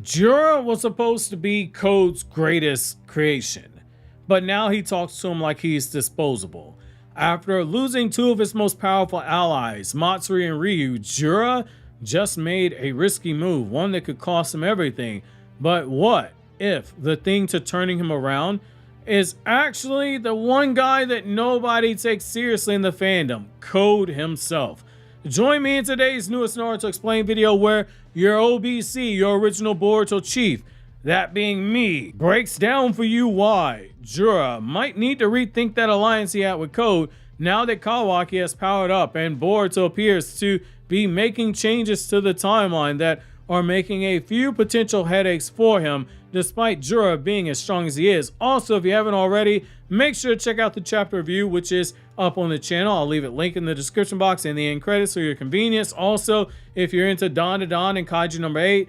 Jura was supposed to be Code's greatest creation, but now he talks to him like he's disposable. After losing two of his most powerful allies, Matsuri and Ryu, Jura just made a risky move, one that could cost him everything. But what if the thing to turning him around is actually the one guy that nobody takes seriously in the fandom, Code himself? Join me in today's newest Naruto Explained video where your OBC, your original Boruto chief, that being me, breaks down for you why Jura might need to rethink that alliance he had with Code now that Kawaki has powered up and Boruto appears to be making changes to the timeline that are making a few potential headaches for him, despite Jura being as strong as he is. Also, if you haven't already, make sure to check out the chapter review, which is up on the channel. I'll leave it linked in the description box and the end credits for your convenience. Also, if you're into Dawn to Dawn and Kaiju number 8,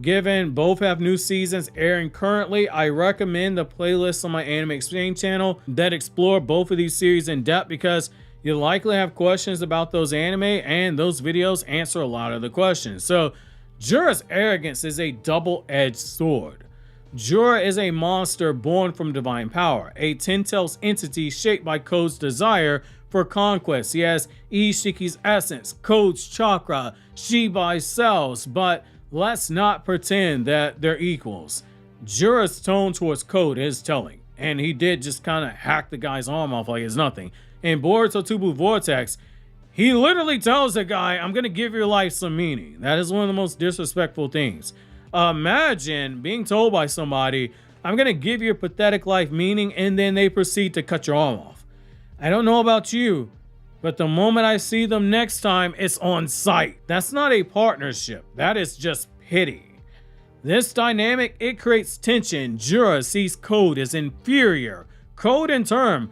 given both have new seasons airing currently, I recommend the playlists on my Anime Exchange channel that explore both of these series in depth, because you'll likely have questions about those anime, and those videos answer a lot of the questions. So, Jura's arrogance is a double-edged sword. Jura is a monster born from divine power, a ten-tailed entity shaped by Code's desire for conquest. He has Ishiki's essence, Code's chakra, Shibai cells, but let's not pretend that they're equals. Jura's tone towards Code is telling, and he did just kind of hack the guy's arm off like it's nothing. In Boruto 2 Vortex, he literally tells the guy, I'm going to give your life some meaning. That is one of the most disrespectful things. Imagine being told by somebody, I'm going to give your pathetic life meaning, and then they proceed to cut your arm off. I don't know about you, but the moment I see them next time, it's on sight. That's not a partnership. That is just pity. This dynamic, it creates tension. Jura sees Code as inferior. Code, in turn,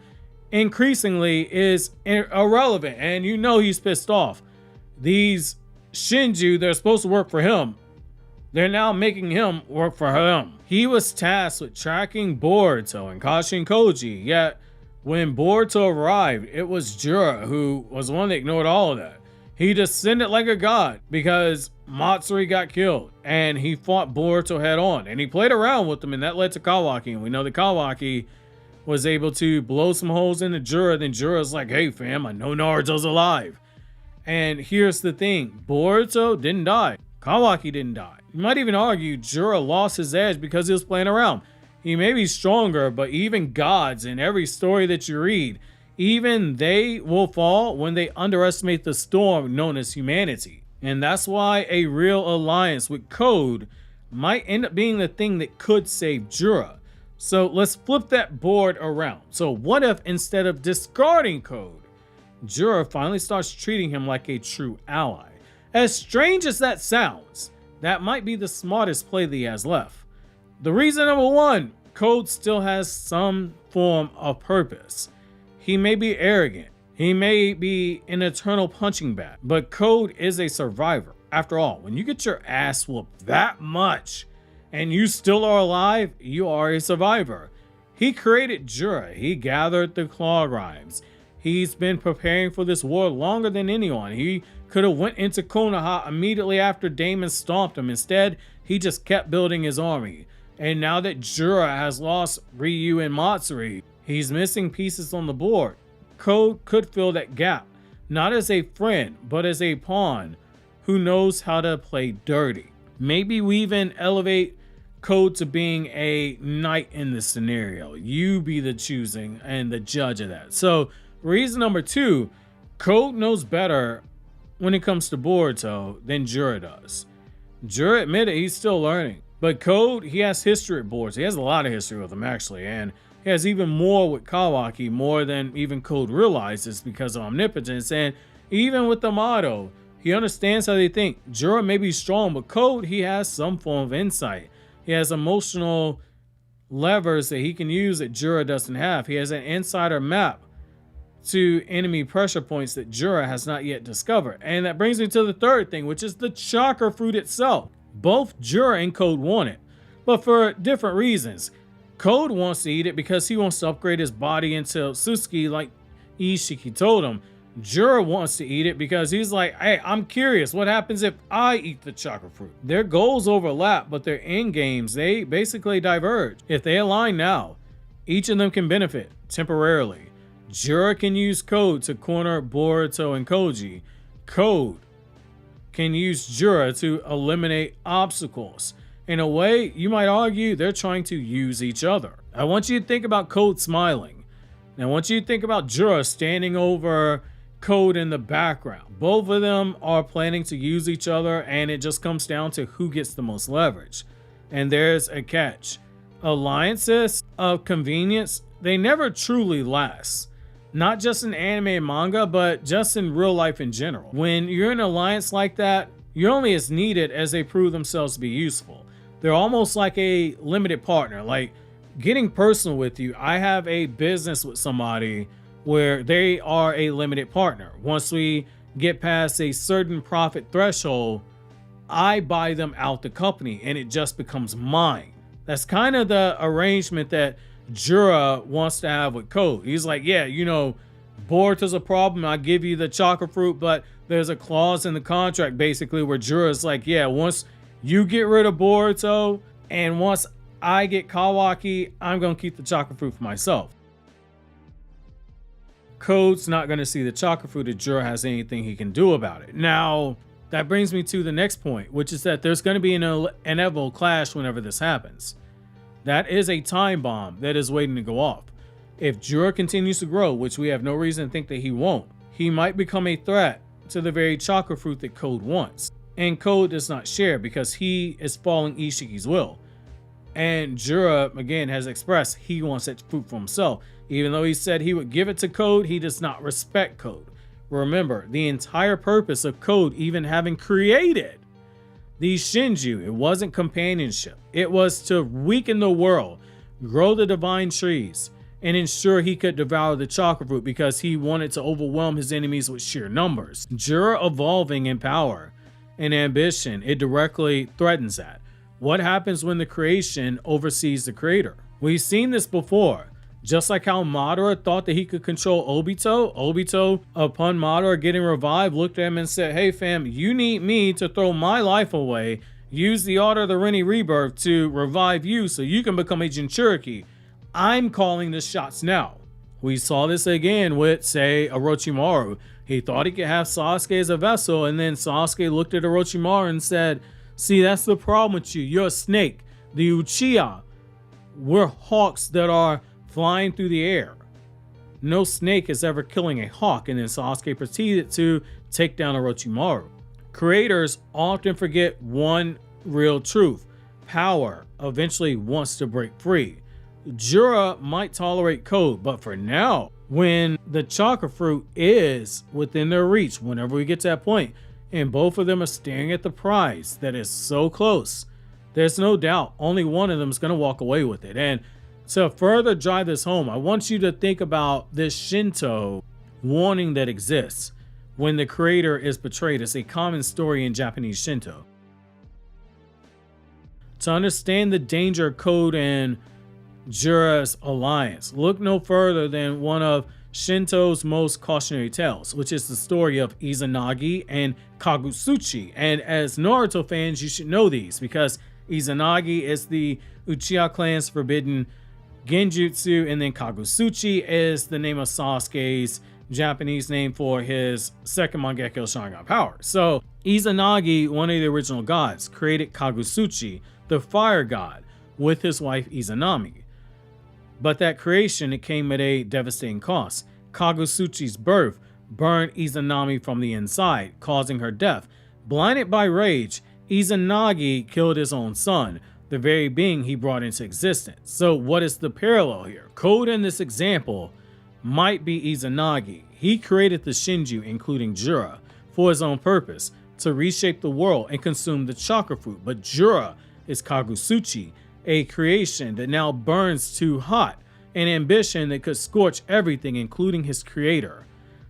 increasingly is irrelevant, and you know he's pissed off. These Shinju, they're supposed to work for him. They're now making him work for him. He was tasked with tracking Boruto and Kashin Koji, yet when Boruto arrived, it was Jura who was the one that ignored all of that. He descended like a god because Matsuri got killed, and he fought Boruto head on, and he played around with him, and that led to Kawaki, and we know that Kawaki was able to blow some holes into Jura. Then Jura's like, hey fam, I know Naruto's alive. And here's the thing, Boruto didn't die. Kawaki didn't die. You might even argue Jura lost his edge because he was playing around. He may be stronger, but even gods in every story that you read, even they will fall when they underestimate the storm known as humanity. And that's why a real alliance with Code might end up being the thing that could save Jura. So let's flip that board around. So what if instead of discarding Code, Jura finally starts treating him like a true ally? As strange as that sounds, that might be the smartest play that he has left. The reason number one, Code still has some form of purpose. He may be arrogant, he may be an eternal punching bag, but Code is a survivor. After all, when you get your ass whooped that much and you still are alive, you are a survivor. He created Jura, he gathered the claw rhymes. He's been preparing for this war longer than anyone. He could have went into Konoha immediately after Damon stomped him. Instead, he just kept building his army. And now that Jura has lost Ryu and Matsuri, he's missing pieces on the board. Code could fill that gap, not as a friend, but as a pawn who knows how to play dirty. Maybe we even elevate Code to being a knight in this scenario. You be the choosing and the judge of that. So reason number two, Code knows better when it comes to Boruto than Jura does. Jura admitted he's still learning, but Code, he has history at Boruto. He has a lot of history with him actually, and he has even more with Kawaki, more than even Code realizes because of omnipotence. And even with the motto, he understands how they think. Jura may be strong, but Code, he has some form of insight. He has emotional levers that he can use that Jura doesn't have. He has an insider map to enemy pressure points that Jura has not yet discovered. And that brings me to the third thing, which is the chakra fruit itself. Both Jura and Code want it, but for different reasons. Code wants to eat it because he wants to upgrade his body into Suzuki like Ishiki told him. Jura wants to eat it because he's like, hey, I'm curious, what happens if I eat the chakra fruit? Their goals overlap, but their end games, they basically diverge. If they align now, each of them can benefit temporarily. Jura can use Code to corner Boruto and Koji. Code can use Jura to eliminate obstacles. In a way, you might argue they're trying to use each other. I want you to think about Code smiling. And I want you to think about Jura standing over Code in the background. Both of them are planning to use each other, and it just comes down to who gets the most leverage. And there's a catch. Alliances of convenience, they never truly last. Not just in anime and manga, but just in real life in general. When you're in an alliance like that, you're only as needed as they prove themselves to be useful. They're almost like a limited partner. Like, getting personal with you, I have a business with somebody where they are a limited partner. Once we get past a certain profit threshold, I buy them out the company and it just becomes mine. That's kind of the arrangement that Jura wants to have with Code. He's like, yeah, you know, Boruto's a problem. I give you the chakra fruit, but there's a clause in the contract basically where Jura's like, yeah, once you get rid of Boruto and once I get Kawaki, I'm going to keep the chakra fruit for myself. Code's not going to see the chakra fruit if Jura has anything he can do about it. Now, that brings me to the next point, which is that there's going to be an inevitable clash whenever this happens. That is a time bomb that is waiting to go off. If Jura continues to grow, which we have no reason to think that he won't, he might become a threat to the very chakra fruit that Code wants. And Code does not share because he is following Ishiki's will. And Jura, again, has expressed he wants that fruit for himself. Even though he said he would give it to Code, he does not respect Code. Remember, the entire purpose of Code even having created these Shinju, it wasn't companionship. It was to weaken the world, grow the divine trees, and ensure he could devour the chakra fruit because he wanted to overwhelm his enemies with sheer numbers. Jura evolving in power and ambition, it directly threatens that. What happens when the creation oversees the creator? We've seen this before. Just like how Madara thought that he could control Obito, Obito, upon Madara getting revived, looked at him and said, hey fam, you need me to throw my life away, use the Order of the Rini Rebirth to revive you so you can become a Jinchuriki. I'm calling the shots now. We saw this again with, say, Orochimaru. He thought he could have Sasuke as a vessel, and then Sasuke looked at Orochimaru and said, see, that's the problem with you. You're a snake. The Uchiha, we're hawks that are flying through the air. No snake is ever killing a hawk. And then Sasuke proceeded to take down Orochimaru. Creators often forget one real truth. Power eventually wants to break free. Jura might tolerate Code, but for now, when the chakra fruit is within their reach, whenever we get to that point, and both of them are staring at the prize that is so close, there's no doubt only one of them is going to walk away with it. And to further drive this home, I want you to think about this Shinto warning that exists when the creator is betrayed. It's a common story in Japanese Shinto. To understand the danger of Code and Jura's alliance, look no further than one of Shinto's most cautionary tales, which is the story of Izanagi and Kagusuchi. And as Naruto fans, you should know these because Izanagi is the Uchiha clan's forbidden genjutsu, and then Kagusuchi is the name of Sasuke's Japanese name for his second Mangekyo Sharingan power. So Izanagi, one of the original gods, created Kagusuchi, the fire god, with his wife Izanami. But that creation, it came at a devastating cost. Kagusuchi's birth burned Izanami from the inside, causing her death. Blinded by rage, Izanagi killed his own son, the very being he brought into existence. So what is the parallel here? Code in this example might be Izanagi. He created the Shinju, including Jura, for his own purpose, to reshape the world and consume the chakra fruit. But Jura is Kagusuchi, a creation that now burns too hot, an ambition that could scorch everything, including his creator.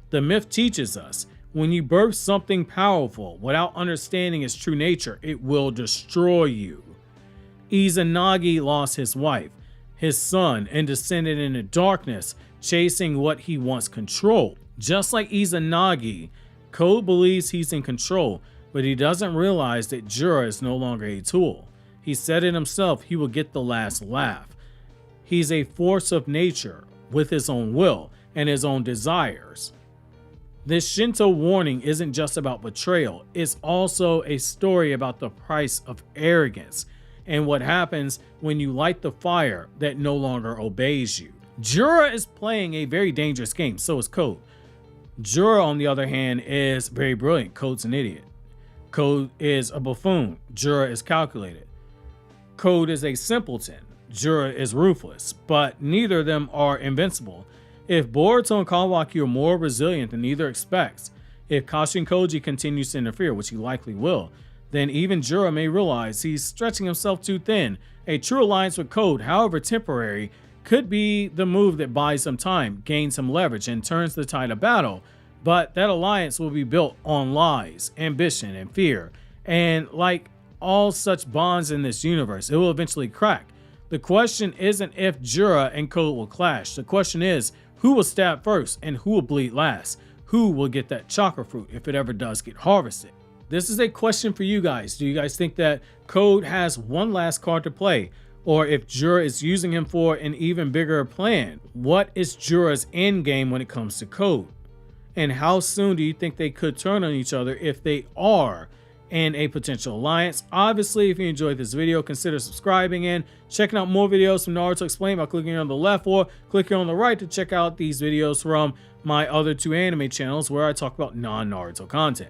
The myth teaches us, when you birth something powerful without understanding its true nature, it will destroy you. Izanagi lost his wife, his son, and descended into darkness, chasing what he once controlled. Just like Izanagi, Code believes he's in control, but he doesn't realize that Jura is no longer a tool. He said it himself, he will get the last laugh. He's a force of nature with his own will and his own desires. This Shinto warning isn't just about betrayal, it's also a story about the price of arrogance and what happens when you light the fire that no longer obeys you. Jura is playing a very dangerous game, so is Code. Jura, on the other hand, is very brilliant. Code's an idiot. Code is a buffoon. Jura is calculated. Code is a simpleton. Jura is ruthless, but neither of them are invincible. If Boruto and Kawaki are more resilient than either expects, if Kashin Koji continues to interfere, which he likely will, then even Jura may realize he's stretching himself too thin. A true alliance with Code, however temporary, could be the move that buys some time, gains some leverage, and turns the tide of battle. But that alliance will be built on lies, ambition, and fear. And like all such bonds in this universe, it will eventually crack. The question isn't if Jura and Code will clash. The question is, who will stab first and who will bleed last? Who will get that chakra fruit if it ever does get harvested? This is a question for you guys. Do you guys think that Code has one last card to play? Or if Jura is using him for an even bigger plan? What is Jura's end game when it comes to Code? And how soon do you think they could turn on each other if they are in a potential alliance? Obviously, if you enjoyed this video, consider subscribing and checking out more videos from Naruto Explained by clicking here on the left or click here on the right to check out these videos from my other two anime channels where I talk about non-Naruto content.